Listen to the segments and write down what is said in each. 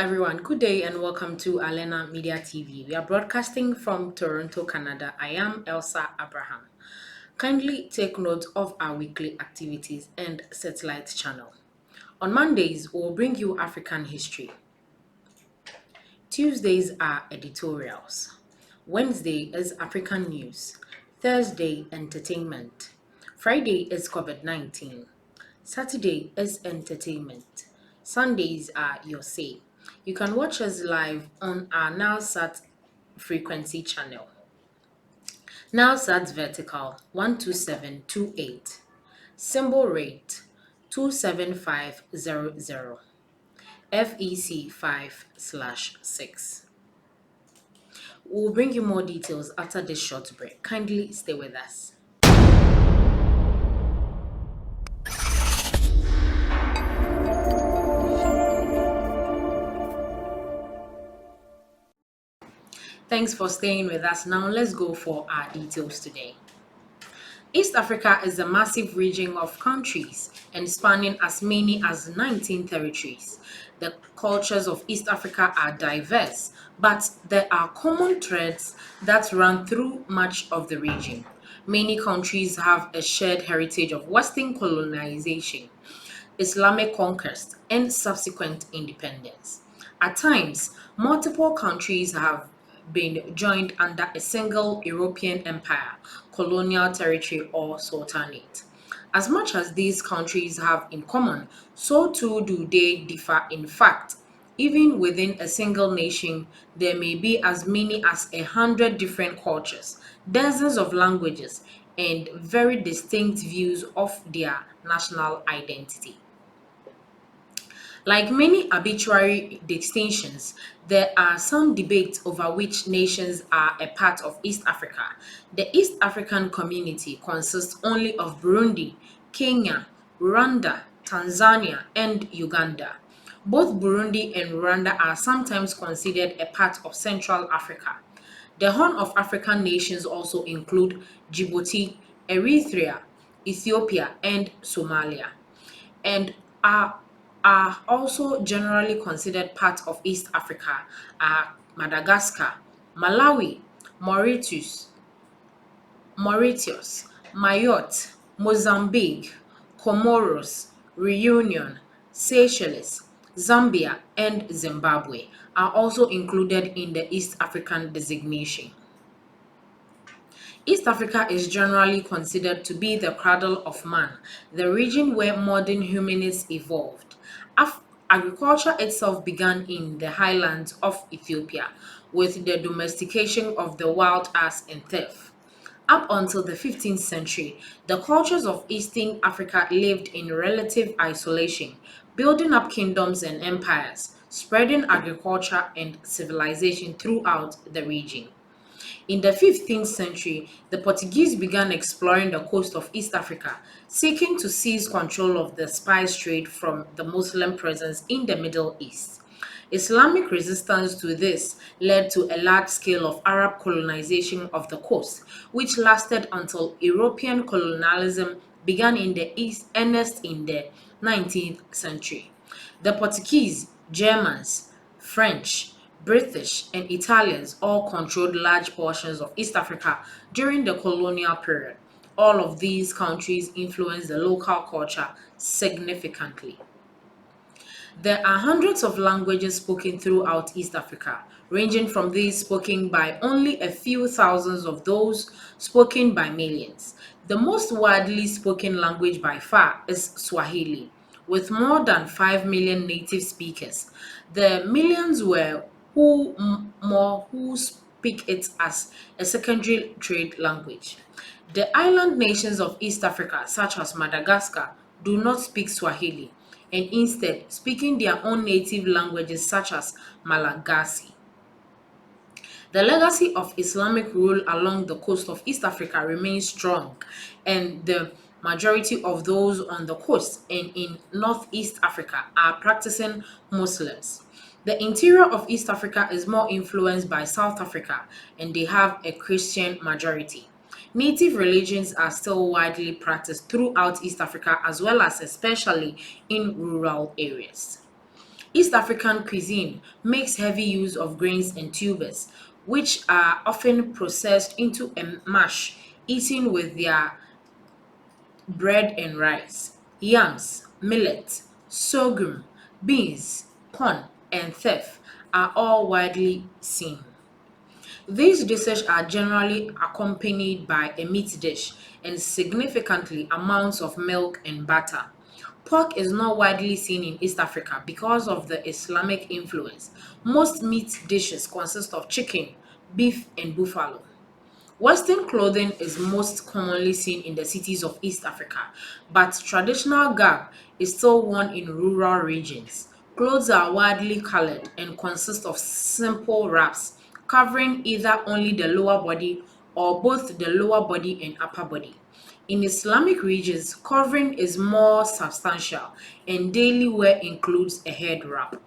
everyone. Good day and welcome to Alena Media TV. We are broadcasting from Toronto, Canada. I am Elsa Abraham. Kindly take note of our weekly activities and satellite channel. On Mondays, we'll bring you African history. Tuesdays are editorials. Wednesday is African news. Thursday, entertainment. Friday is COVID-19. Saturday is entertainment. Sundays are your say. You can watch us live on our NowSat frequency channel. NowSat vertical 12728. Symbol rate 27500. FEC 5/6. We'll bring you more details after this short break. Kindly stay with us. Thanks for staying with us. Now let's go for our details today. East Africa is a massive region of countries and spanning as many as 19 territories. The cultures of East Africa are diverse, but there are common threads that run through much of the region. Many countries have a shared heritage of Western colonization, Islamic conquest, and subsequent independence. At times, multiple countries have been joined under a single European empire, colonial territory, or sultanate. As much as these countries have in common, so too do they differ in fact. Even within a single nation, there may be as many as 100 different cultures, dozens of languages, and very distinct views of their national identity. Like many arbitrary distinctions, there are some debates over which nations are a part of East Africa. The East African community consists only of Burundi, Kenya, Rwanda, Tanzania, and Uganda. Both Burundi and Rwanda are sometimes considered a part of Central Africa. The Horn of African nations also include Djibouti, Eritrea, Ethiopia, and Somalia, and are also generally considered part of East Africa are Madagascar, Malawi, Mauritius, Mauritius, Mayotte, Mozambique, Comoros, Reunion, Seychelles, Zambia, and Zimbabwe are also included in the East African designation. East Africa is generally considered to be the cradle of man, the region where modern humanities evolved. Agriculture itself began in the highlands of Ethiopia with the domestication of the wild ass and theft. Up until the 15th century, the cultures of Eastern Africa lived in relative isolation, building up kingdoms and empires, spreading agriculture and civilization throughout the region. In the 15th century, the Portuguese began exploring the coast of East Africa, seeking to seize control of the spice trade from the Muslim presence in the Middle East. Islamic resistance to this led to a large scale of Arab colonization of the coast, which lasted until European colonialism began in the East earnest in the 19th century. The Portuguese, Germans, French, British, and Italians all controlled large portions of East Africa during the colonial period. All of these countries influenced the local culture significantly. There are hundreds of languages spoken throughout East Africa, ranging from these spoken by only a few thousands of those spoken by millions. The most widely spoken language by far is Swahili, with more than 5 million native speakers. The millions were who speak it as a secondary trade language. The island nations of East Africa, such as Madagascar, do not speak Swahili and instead speaking their own native languages such as Malagasy. The legacy of Islamic rule along the coast of East Africa remains strong, and the majority of those on the coast and in Northeast Africa are practicing Muslims. The interior of East Africa is more influenced by South Africa, and they have a Christian majority. Native religions are still widely practiced throughout East Africa as well as especially in rural areas. East African cuisine makes heavy use of grains and tubers, which are often processed into a mash eaten with their bread and rice. Yams, millet, sorghum, beans, corn, and teff are all widely seen. These dishes are generally accompanied by a meat dish and significantly amounts of milk and butter. Pork is not widely seen in East Africa because of the Islamic influence. Most meat dishes consist of chicken, beef, and buffalo. Western clothing is most commonly seen in the cities of East Africa, but traditional garb is still worn in rural regions. Clothes are widely colored and consist of simple wraps covering either only the lower body or both the lower body and upper body. In Islamic regions, covering is more substantial and daily wear includes a head wrap.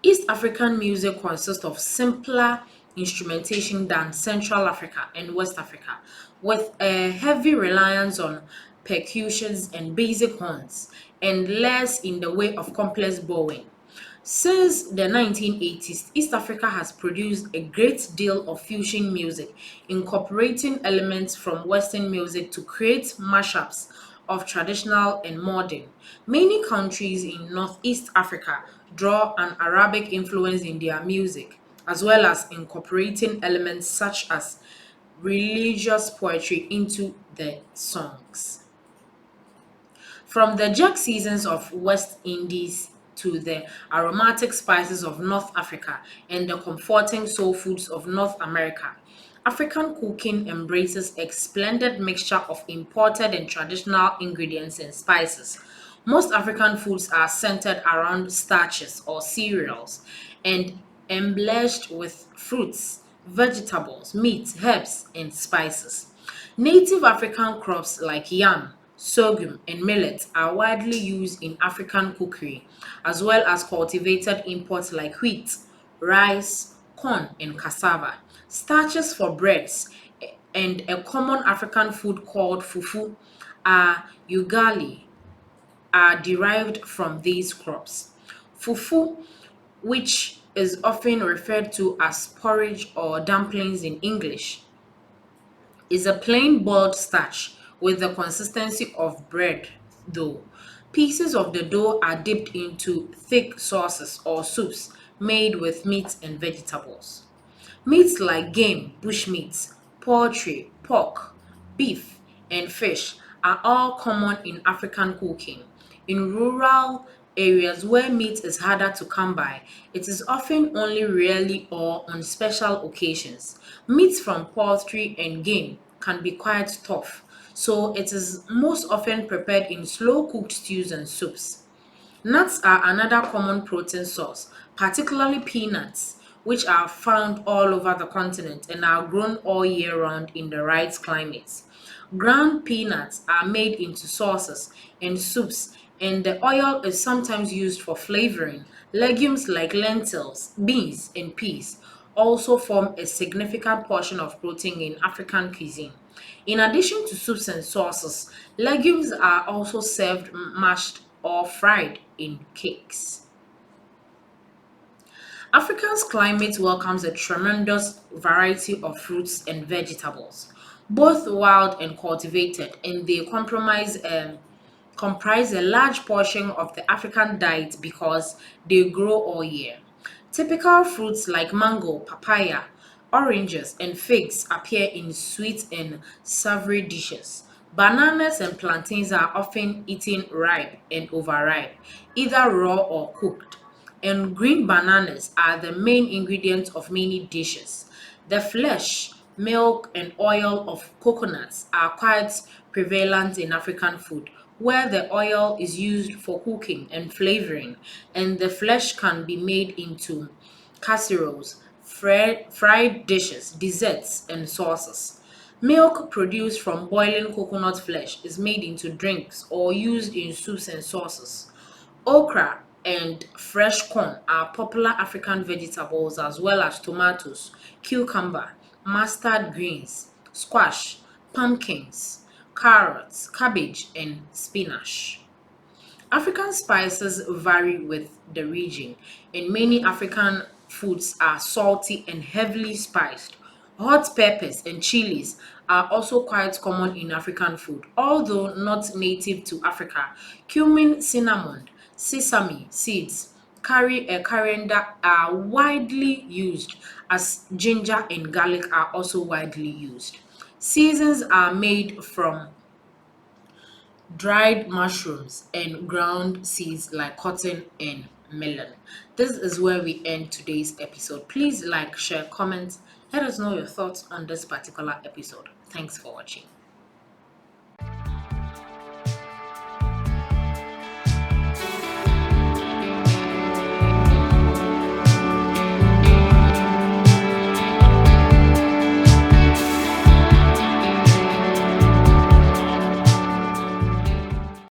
East African music consists of simpler instrumentation than Central Africa and West Africa, with a heavy reliance on percussions and basic horns, and less in the way of complex bowing. Since the 1980s, East Africa has produced a great deal of fusion music, incorporating elements from Western music to create mashups of traditional and modern. Many countries in Northeast Africa draw an Arabic influence in their music, as well as incorporating elements such as religious poetry into the songs. From the jerk seasons of West Indies to the aromatic spices of North Africa and the comforting soul foods of North America, African cooking embraces a splendid mixture of imported and traditional ingredients and spices. Most African foods are centered around starches or cereals and embellished with fruits, vegetables, meat, herbs, and spices. Native African crops like yam, sorghum, and millet are widely used in African cookery, as well as cultivated imports like wheat, rice, corn, and cassava. Starches for breads and a common African food called fufu are ugali are derived from these crops. Fufu, which is often referred to as porridge or dumplings in English, is a plain boiled starch with the consistency of bread dough. Pieces of the dough are dipped into thick sauces or soups made with meat and vegetables. Meats like game, bushmeat, poultry, pork, beef, and fish are all common in African cooking. In rural areas where meat is harder to come by, it is often only rarely or on special occasions. Meat from poultry and game can be quite tough, so it is most often prepared in slow cooked stews and soups. Nuts are another common protein source, particularly peanuts, which are found all over the continent and are grown all year round in the right climates. Ground peanuts are made into sauces and soups, and the oil is sometimes used for flavoring. Legumes like lentils, beans, and peas also form a significant portion of protein in African cuisine. In addition to soups and sauces, legumes are also served mashed or fried in cakes. Africa's climate welcomes a tremendous variety of fruits and vegetables, both wild and cultivated, and they comprise a large portion of the African diet because they grow all year. Typical fruits like mango, papaya, oranges, and figs appear in sweet and savory dishes. Bananas and plantains are often eaten ripe and overripe, either raw or cooked, and green bananas are the main ingredients of many dishes. The flesh, milk, and oil of coconuts are quite prevalent in African food, where the oil is used for cooking and flavoring, and the flesh can be made into casseroles, fried dishes, desserts, and sauces. Milk produced from boiling coconut flesh is made into drinks or used in soups and sauces. Okra and fresh corn are popular African vegetables as well as tomatoes, cucumber, mustard greens, squash, pumpkins, carrots, cabbage, and spinach. African spices vary with the region, and many African foods are salty and heavily spiced. Hot peppers and chilies are also quite common in African food, although not native to Africa. Cumin, cinnamon, sesame seeds, curry, and coriander are widely used, as ginger and garlic are also widely used. Seasons are made from dried mushrooms and ground seeds like cotton and melon. This is where we end today's episode. Please like, share, comment. Let us know your thoughts on this particular episode. Thanks for watching.